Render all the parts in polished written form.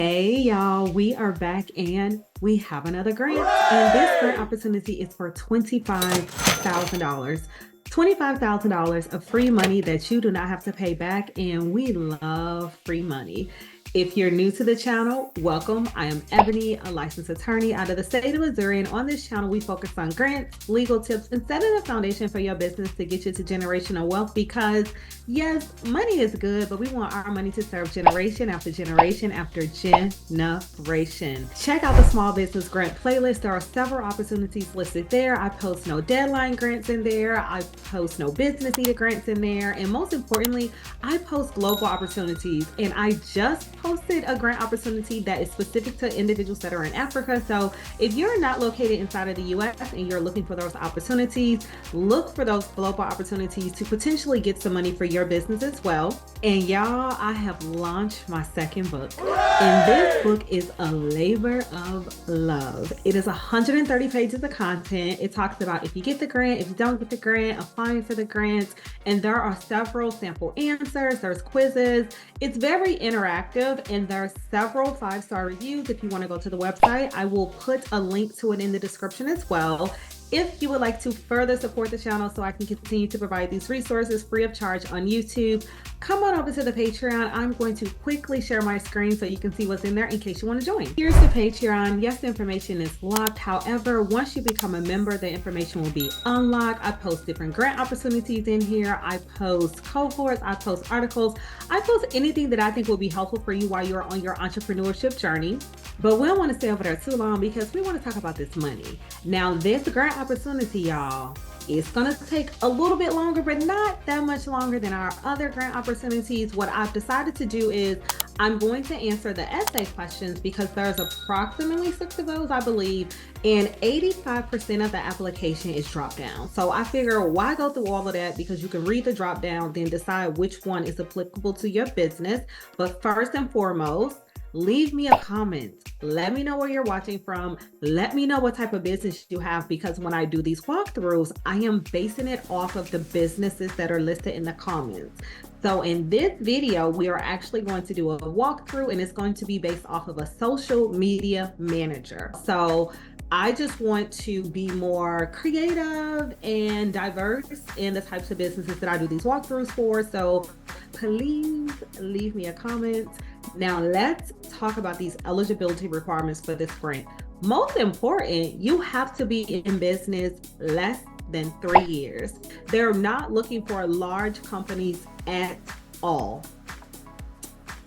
Hey y'all, we are back and we have another grant. And this grant opportunity is for $25,000. $25,000 of free money that you do not have to pay back. And we love free money. If you're new to the channel, welcome. I am Ebony, a licensed attorney out of the state of Missouri. And on this channel, we focus on grants, legal tips, and setting the foundation for your business to get you to generational wealth because yes, money is good, but we want our money to serve generation after generation after generation. Check out the small business grant playlist. There are several opportunities listed there. I post no deadline grants in there. I post no business needed grants in there. And most importantly, I post global opportunities. And I just posted a grant opportunity that is specific to individuals that are in Africa. So if you're not located inside of the US and you're looking for those opportunities, look for those global opportunities to potentially get some money for your business as well. And y'all, I have launched my second book. And this book is a labor of love. It is 130 pages of content. It talks about if you get the grant, if you don't get the grant, applying for the grants. And there are several sample answers, there's quizzes. It's very interactive and there are several 5-star reviews. If you want to go to the website, I will put a link to it in the description as well. If you would like to further support the channel so I can continue to provide these resources free of charge on YouTube, come on over to the Patreon. I'm going to quickly share my screen so you can see what's in there in case you want to join. Here's the Patreon. Yes, the information is locked. However, once you become a member, the information will be unlocked. I post different grant opportunities in here. I post cohorts. I post articles. I post anything that I think will be helpful for you while you're on your entrepreneurship journey. But we don't want to stay over there too long because we want to talk about this money. Now, this grant opportunity, y'all, it's going to take a little bit longer, but not that much longer than our other grant opportunities. What I've decided to do is I'm going to answer the essay questions because there's approximately 6 of those, I believe, and 85% of the application is drop down. So I figure why go through all of that because you can read the drop down, then decide which one is applicable to your business. But first and foremost, leave me a comment. Let me know where you're watching from. Let me know what type of business you have because when I do these walkthroughs, I am basing it off of the businesses that are listed in the comments. So in this video, we are actually going to do a walkthrough and it's going to be based off of a social media manager. So I just want to be more creative and diverse in the types of businesses that I do these walkthroughs for. So please leave me a comment. Now let's talk about these eligibility requirements for this grant. Most important, you have to be in business less than 3 years. They're not looking for large companies at all.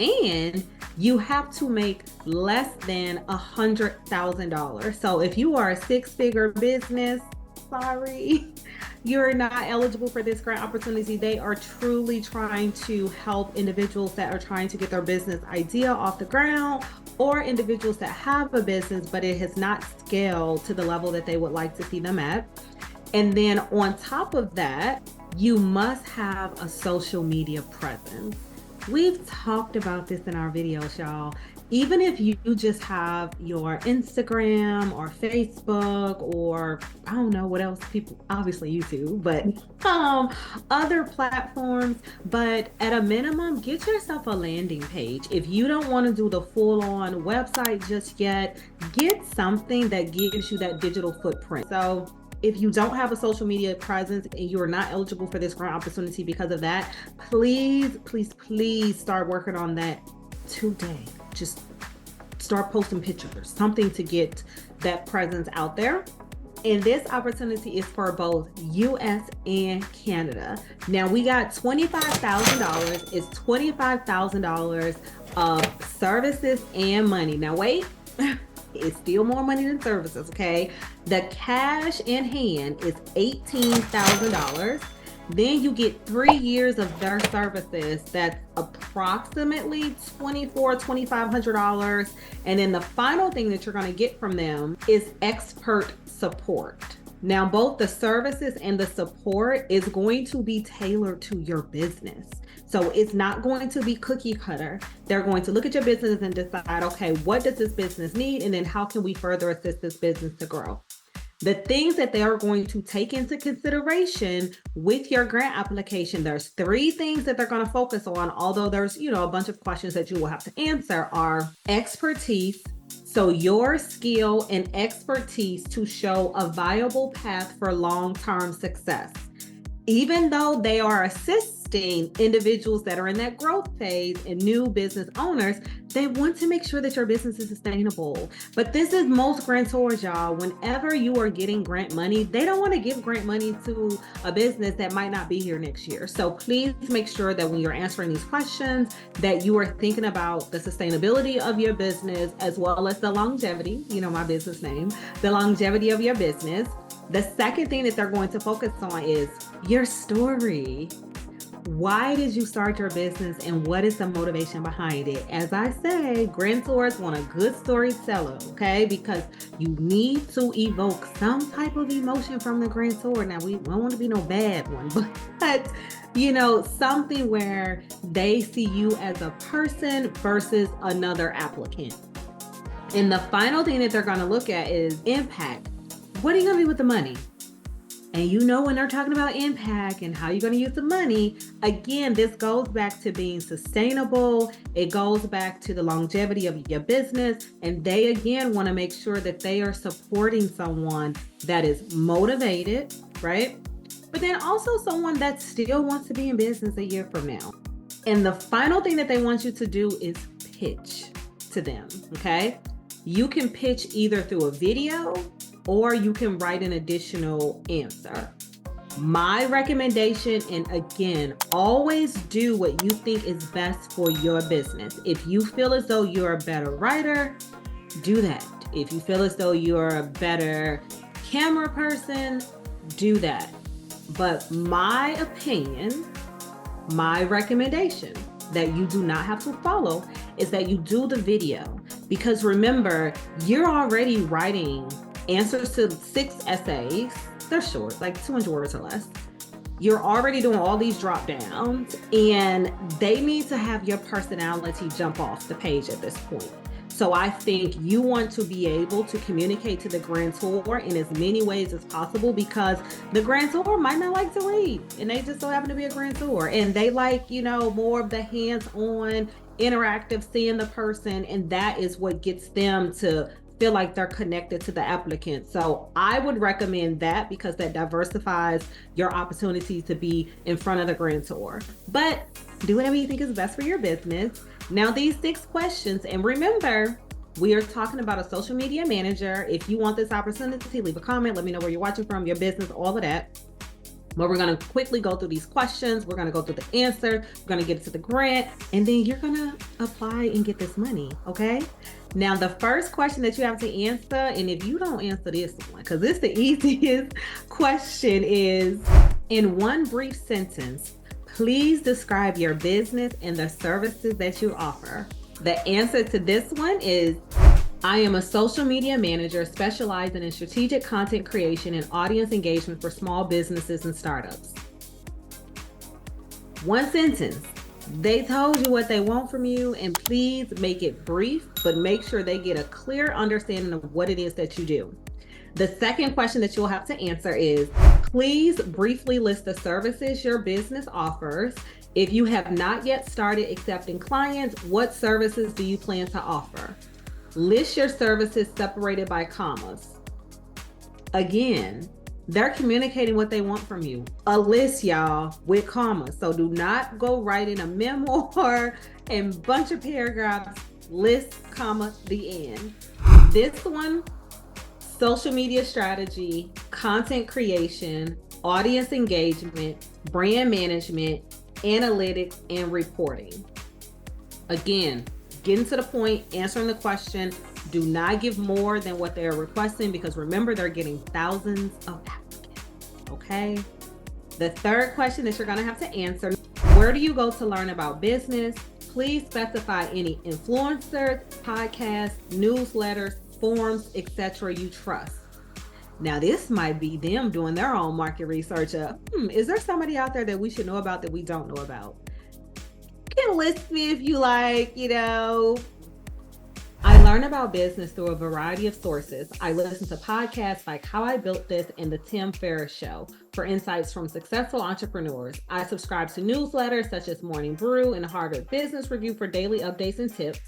And you have to make less than $100,000. So if you are a 6-figure business, sorry, you're not eligible for this grant opportunity. They are truly trying to help individuals that are trying to get their business idea off the ground or individuals that have a business, but it has not scaled to the level that they would like to see them at. And then on top of that, you must have a social media presence. We've talked about this in our videos, y'all. Even if you just have your Instagram or Facebook or I don't know what else people, obviously YouTube, but other platforms, but at a minimum, get yourself a landing page. If you don't want to do the full-on website just yet, get something that gives you that digital footprint. So if you don't have a social media presence and you're not eligible for this grant opportunity because of that, please, please, please start working on that today. Just start posting pictures, something to get that presence out there. And this opportunity is for both US and Canada. Now we got $25,000. It's $25,000 of services and money. Now wait. It's still more money than services, okay? The cash in hand is $18,000. Then you get 3 years of their services. That's approximately $2,500. And then the final thing that you're going to get from them is expert support. Now, both the services and the support is going to be tailored to your business. So it's not going to be cookie cutter. They're going to look at your business and decide, okay, what does this business need? And then how can we further assist this business to grow? The things that they are going to take into consideration with your grant application, there's 3 things that they're going to focus on, although there's, a bunch of questions that you will have to answer, are expertise. So your skill and expertise to show a viable path for long-term success. Even though they are assisting individuals that are in that growth phase and new business owners, they want to make sure that your business is sustainable. But this is most grantors, y'all. Whenever you are getting grant money, they don't want to give grant money to a business that might not be here next year. So please make sure that when you're answering these questions, that you are thinking about the sustainability of your business as well as the longevity, my business name, the longevity of your business. The second thing that they're going to focus on is your story. Why did you start your business and what is the motivation behind it? As I say, grantors want a good storyteller, okay? Because you need to evoke some type of emotion from the grantor. Now, we don't want to be no bad one, but something where they see you as a person versus another applicant. And the final thing that they're going to look at is impact. What are you going to do with the money? And when they're talking about impact and how you're going to use the money, again, this goes back to being sustainable. It goes back to the longevity of your business. And they, again, want to make sure that they are supporting someone that is motivated, right? But then also someone that still wants to be in business a year from now. And the final thing that they want you to do is pitch to them, okay? You can pitch either through a video or you can write an additional answer. My recommendation, and again, always do what you think is best for your business. If you feel as though you're a better writer, do that. If you feel as though you're a better camera person, do that. But my opinion, my recommendation that you do not have to follow is that you do the video. Because remember, you're already writing answers to 6 essays. They're short, like 200 words or less. You're already doing all these drop downs and they need to have your personality jump off the page at this point. So I think you want to be able to communicate to the grantor in as many ways as possible, because the grantor might not like to read and they just so happen to be a grantor and they like, more of the hands-on interactive, seeing the person, and that is what gets them to feel like they're connected to the applicant. So I would recommend that because that diversifies your opportunity to be in front of the grantor. But do whatever you think is best for your business. Now, these 6 questions, and remember, we are talking about a social media manager. If you want this opportunity, leave a comment. Let me know where you're watching from, your business, all of that. But we're going to quickly go through these questions. We're going to go through the answer. We're going to get to the grant, and then you're going to apply and get this money, okay? Now, the first question that you have to answer, and if you don't answer this one, because it's the easiest question, is in one brief sentence, please describe your business and the services that you offer. The answer to this one is, I am a social media manager specializing in strategic content creation and audience engagement for small businesses and startups. One sentence. They told you what they want from you, and please make it brief, but make sure they get a clear understanding of what it is that you do. The second question that you'll have to answer is, please briefly list the services your business offers. If you have not yet started accepting clients, what services do you plan to offer? List your services separated by commas. Again, they're communicating what they want from you. A list, y'all, with commas. So do not go writing a memoir and bunch of paragraphs. List, comma, the end. This one, social media strategy, content creation, audience engagement, brand management, analytics, and reporting. Again, getting to the point, answering the question. Do not give more than what they're requesting, because remember, they're getting thousands of applicants, okay? The third question that you're gonna have to answer, where do you go to learn about business? Please specify any influencers, podcasts, newsletters, forums, etc. you trust. Now, this might be them doing their own market research. Is there somebody out there that we should know about that we don't know about? You can list me if you like, I learn about business through a variety of sources. I listen to podcasts like How I Built This and The Tim Ferriss Show for insights from successful entrepreneurs. I subscribe to newsletters such as Morning Brew and Harvard Business Review for daily updates and tips,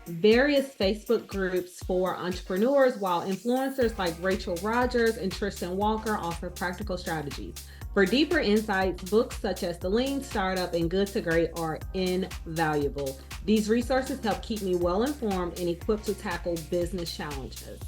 various Facebook groups for entrepreneurs, while influencers like Rachel Rogers and Tristan Walker offer practical strategies. For deeper insights, books such as The Lean Startup and Good to Great are invaluable. These resources help keep me well informed and equipped to tackle business challenges.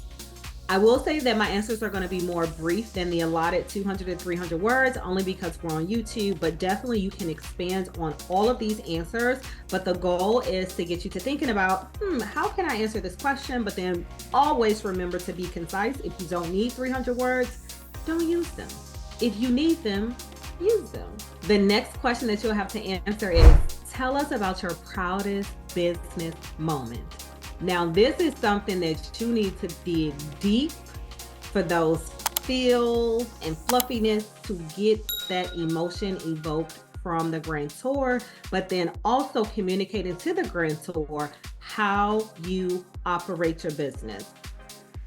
I will say that my answers are going to be more brief than the allotted 200 to 300 words, only because we're on YouTube, but definitely you can expand on all of these answers. But the goal is to get you to thinking about, how can I answer this question? But then always remember to be concise. If you don't need 300 words, don't use them. If you need them, use them. The next question that you'll have to answer is, tell us about your proudest business moment. Now, this is something that you need to dig deep for those feels and fluffiness to get that emotion evoked from the grantor, but then also communicating to the grantor how you operate your business.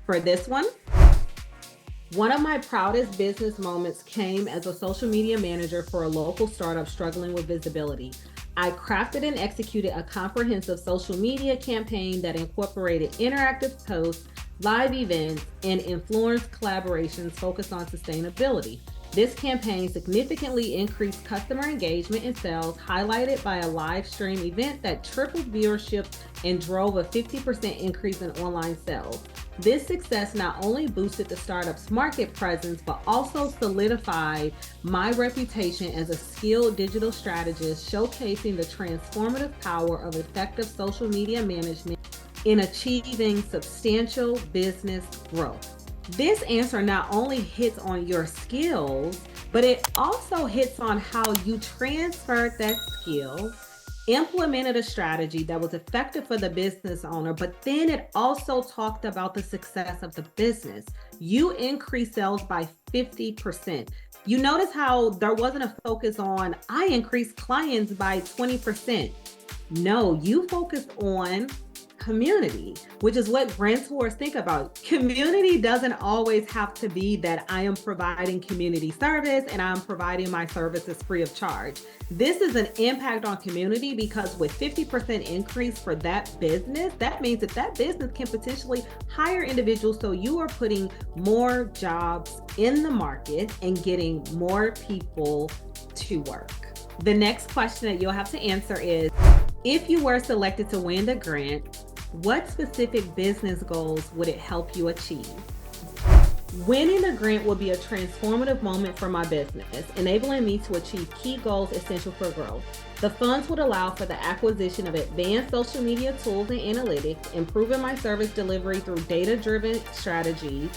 For this one of my proudest business moments came as a social media manager for a local startup struggling with visibility. I crafted and executed a comprehensive social media campaign that incorporated interactive posts, live events, and influencer collaborations focused on sustainability. This campaign significantly increased customer engagement and sales, highlighted by a live stream event that tripled viewership and drove a 50% increase in online sales. This success not only boosted the startup's market presence, but also solidified my reputation as a skilled digital strategist, showcasing the transformative power of effective social media management in achieving substantial business growth. This answer not only hits on your skills, but it also hits on how you transferred that skill, implemented a strategy that was effective for the business owner, but then it also talked about the success of the business. You increased sales by 50%. You notice how there wasn't a focus on, I increased clients by 20%. No, you focused on community, which is what grantors think about. Community doesn't always have to be that I am providing community service and I'm providing my services free of charge. This is an impact on community because with 50% increase for that business, that means that business can potentially hire individuals. So you are putting more jobs in the market and getting more people to work. The next question that you'll have to answer is, if you were selected to win the grant, what specific business goals would it help you achieve? Winning the grant will be a transformative moment for my business, enabling me to achieve key goals essential for growth. The funds would allow for the acquisition of advanced social media tools and analytics, improving my service delivery through data-driven strategies.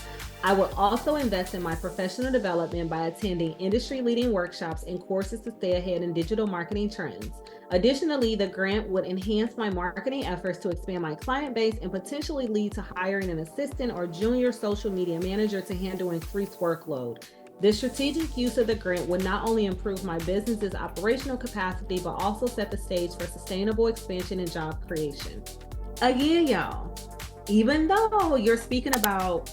I will also invest in my professional development by attending industry-leading workshops and courses to stay ahead in digital marketing trends. Additionally, the grant would enhance my marketing efforts to expand my client base and potentially lead to hiring an assistant or junior social media manager to handle increased workload. The strategic use of the grant would not only improve my business's operational capacity, but also set the stage for sustainable expansion and job creation. Again, y'all, even though you're speaking about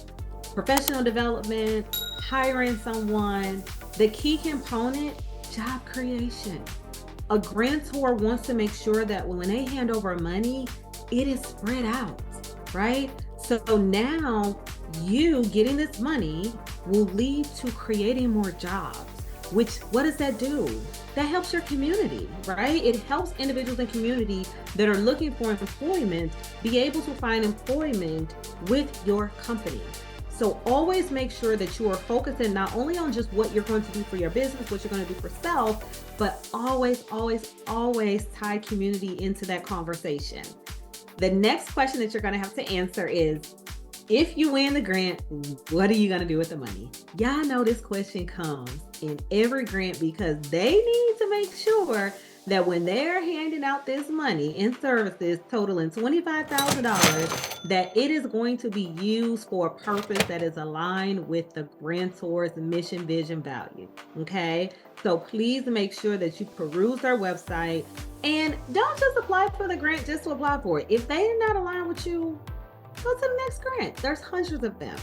professional development, hiring someone, the key component, job creation. A grantor wants to make sure that when they hand over money, it is spread out, right? So now you getting this money will lead to creating more jobs, which, what does that do? That helps your community, right? It helps individuals in community that are looking for employment be able to find employment with your company. So always make sure that you are focusing not only on just what you're going to do for your business, what you're going to do for self, but always, always, always tie community into that conversation. The next question that you're going to have to answer is, if you win the grant, what are you going to do with the money? Y'all know this question comes in every grant because they need to make sure that when they're handing out this money in services totaling $25,000, that it is going to be used for a purpose that is aligned with the grantor's mission, vision, value. Okay, so please make sure that you peruse their website and don't just apply for the grant just to apply for it. If they're not aligned with you, go to the next grant. There's hundreds of them.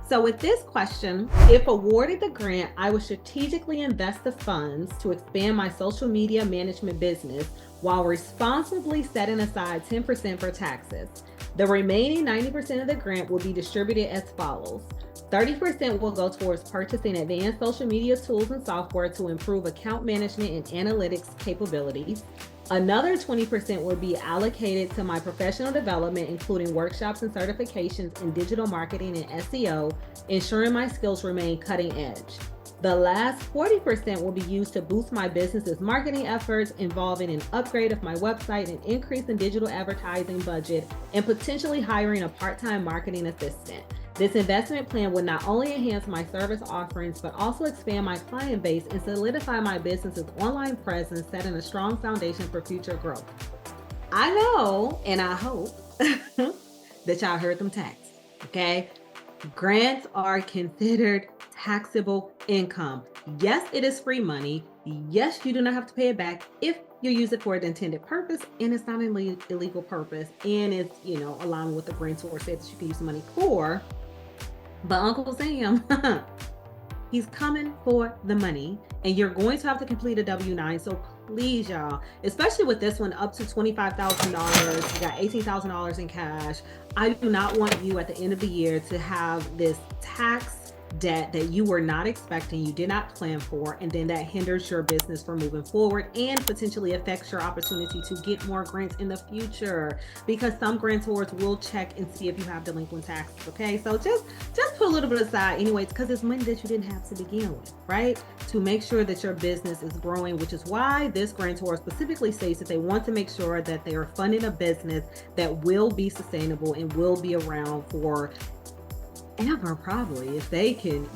So with this question, if awarded the grant, I would strategically invest the funds to expand my social media management business while responsibly setting aside 10% for taxes. The remaining 90% of the grant will be distributed as follows. 30% will go towards purchasing advanced social media tools and software to improve account management and analytics capabilities. Another 20% will be allocated to my professional development, including workshops and certifications in digital marketing and SEO, ensuring my skills remain cutting edge. The last 40% will be used to boost my business's marketing efforts, involving an upgrade of my website, an increase in digital advertising budget, and potentially hiring a part-time marketing assistant. This investment plan would not only enhance my service offerings, but also expand my client base and solidify my business's online presence, setting a strong foundation for future growth. I know, and I hope that y'all heard them taxes, okay? Grants are considered taxable income. Yes, it is free money. Yes, you do not have to pay it back if you use it for an intended purpose and it's not an illegal purpose, and it's, aligned with the grantor said that you can use the money for. But Uncle Sam, he's coming for the money, and you're going to have to complete a W-9. So please, y'all, especially with this one, up to $25,000, you got $18,000 in cash. I do not want you at the end of the year to have this tax debt that you were not expecting, you did not plan for, and then that hinders your business from moving forward and potentially affects your opportunity to get more grants in the future, because some grantors will check and see if you have delinquent taxes. Okay, so just put a little bit aside anyways, because it's money that you didn't have to begin with, right? To make sure that your business is growing, which is why this grantor specifically states that they want to make sure that they are funding a business that will be sustainable and will be around for ever, probably, if they can,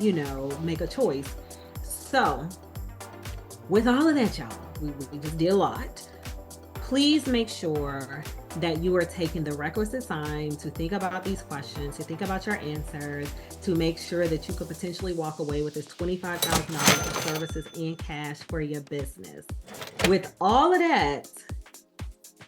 make a choice. So with all of that, y'all, we just did a lot. Please make sure that you are taking the requisite time to think about these questions, to think about your answers, to make sure that you could potentially walk away with this $25,000 of services in cash for your business. With all of that,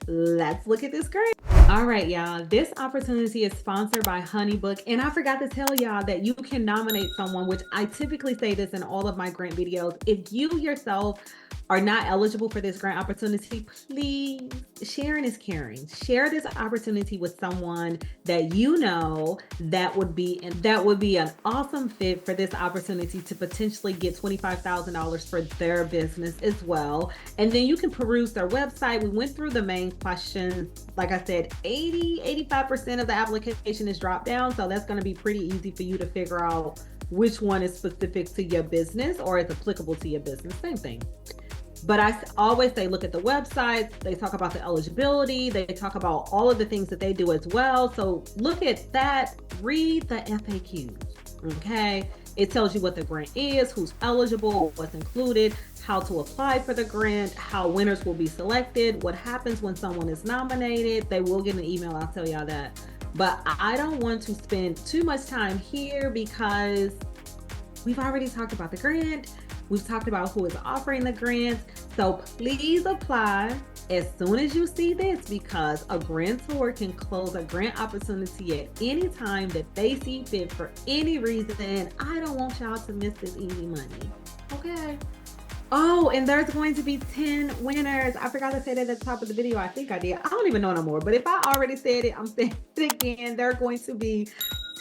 let's look at this grant. All right, y'all. This opportunity is sponsored by HoneyBook. And I forgot to tell y'all that you can nominate someone, which I typically say this in all of my grant videos. If you yourself are not eligible for this grant opportunity, please, sharing is caring. Share this opportunity with someone that you know that would be an awesome fit for this opportunity to potentially get $25,000 for their business as well. And then you can peruse their website. We went through the main questions. Like I said, 85% of the application is dropped down. So that's going to be pretty easy for you to figure out which one is specific to your business or is applicable to your business. Same thing. But I always say, look at the website. They talk about the eligibility. They talk about all of the things that they do as well. So look at that. Read the FAQs. Okay. It tells you what the grant is, who's eligible, what's included, how to apply for the grant, how winners will be selected, what happens when someone is nominated. They will get an email. I'll tell y'all that. But I don't want to spend too much time here because we've already talked about the grant. We've talked about who is offering the grants. So please apply as soon as you see this, because a grantor can close a grant opportunity at any time that they see fit for any reason. I don't want y'all to miss this easy money. Okay. Oh, and there's going to be 10 winners. I forgot to say that at the top of the video. I think I did. I don't even know no more. But if I already said it, I'm saying it again. There are going to be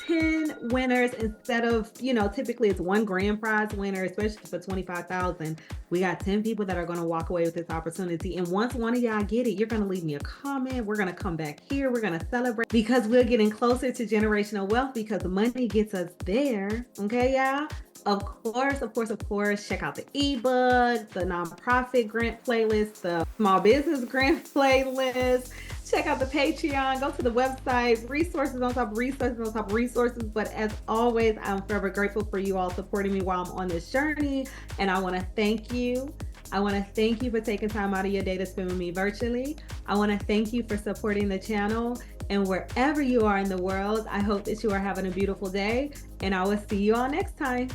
10 winners instead of, typically it's one grand prize winner, especially for $25,000. We got 10 people that are going to walk away with this opportunity. And once one of y'all get it, you're going to leave me a comment. We're going to come back here. We're going to celebrate because we're getting closer to generational wealth, because money gets us there. Okay, y'all? Of course, check out the ebook, the nonprofit grant playlist, the small business grant playlist. Check out the Patreon, go to the website, resources on top of resources on top of resources. But as always, I'm forever grateful for you all supporting me while I'm on this journey. And I want to thank you. I want to thank you for taking time out of your day to spend with me virtually. I want to thank you for supporting the channel. And wherever you are in the world, I hope that you are having a beautiful day. And I will see you all next time.